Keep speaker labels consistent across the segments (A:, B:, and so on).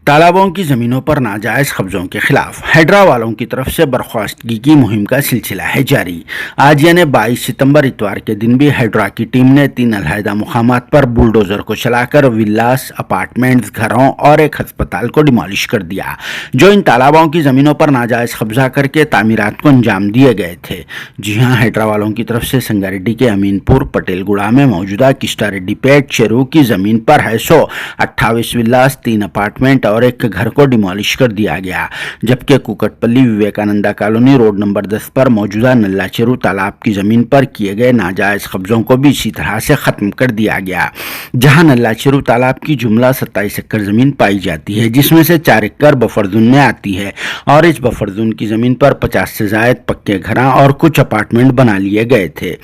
A: तालाबों की ज़मीनों पर नाजायज़ कब्ज़ों के खिलाफ हैदरा वालों की तरफ से बर्खास्तगी की मुहिम का सिलसिला है जारी। आज यानी 22 सितंबर इतवार के दिन भी हैदरा की टीम ने 3 अलहदा मुकामात पर बुलडोज़र को चलाकर विलास, अपार्टमेंट्स, घरों और एक हस्पताल को डिमोलिश कर दिया, जो इन तालाबों की ज़मीनों पर नाजायज़ कब्जा करके तामीरात को अंजाम दिए गए थे। जी हाँ, हैदरा वालों की तरफ से संगारेड्डी के अमीनपुर पटेलगुड़ा में मौजूदा किस्टारेड्डी पेट चेरू की ज़मीन पर है 128 विलास, 3 अपार्टमेंट और एक घर को डिमोलिश कर दिया गया, जबकि Kukatpally Vivekananda colony road number 10 पर मौजूदा नल्ला चेरू तालाब की जमीन पर किए गए नाजायज कब्जों को भी इसी तरह से खत्म कर दिया गया। जहां नल्ला चेरू तालाब की जुमला 27 एकड़ जमीन पाई जाती है, जिसमें से 4 एकड़ बफर जोन में आती है और इस बफर जोन की जमीन पर 50 से ज्यादा पक्के घर और कुछ अपार्टमेंट बना लिए गए थे,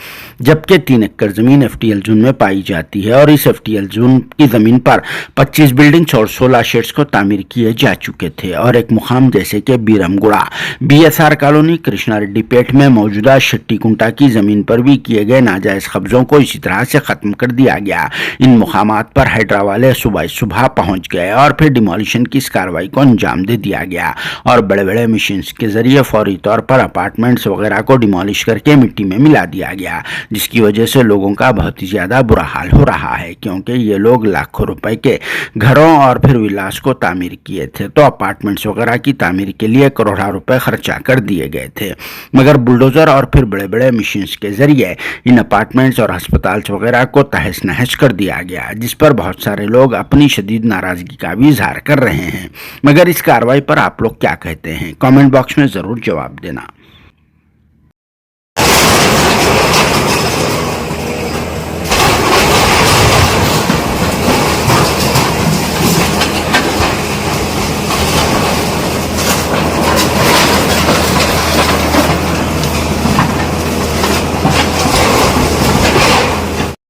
A: जबकि 3 एकड़ जमीन एफटीएल जोन में पाई जाती है और इस एफटीएल जोन की जमीन पर 25 बिल्डिंग्स और 16 शेड्स को तामीर किए जा चुके थे और एक मुकाम जैसे कि बीरमगुड़ा, बीएसआर कॉलोनी, कृष्णा रेड्डी पेट में मौजूदा शट्टी कुंटा की जमीन पर भी किए गए नाजायज कब्जों को इसी तरह से खत्म कर दिया गया। इन मुकामात पर हैदरा वाले सुबह पहुंच गए और फिर डिमोलिशन की इस कार्रवाई को अंजाम दे दिया गया और बड़े बड़े मशीन के जरिए फौरी तौर पर अपार्टमेंट्स वगैरह को डिमोलिश करके मिट्टी में मिला दिया गया, जिसकी वजह से लोगों का बहुत ही ज्यादा बुरा हाल हो रहा है, क्योंकि ये लोग लाखों रुपए के घरों और फिर विलास को तामीर किए थे, तो अपार्टमेंट्स वगैरह की तामीर के लिए करोड़ों रुपए खर्चा कर दिए गए थे, मगर बुलडोजर और फिर बड़े बड़े मशीन के जरिए इन अपार्टमेंट्स और अस्पताल वगैरह को तहस नहस कर दिया गया, जिस पर बहुत सारे लोग अपनी शदीद नाराजगी का भी इजहार कर रहे हैं। मगर इस कार्रवाई पर आप लोग क्या कहते हैं? कमेंट बॉक्स में जरूर जवाब देना।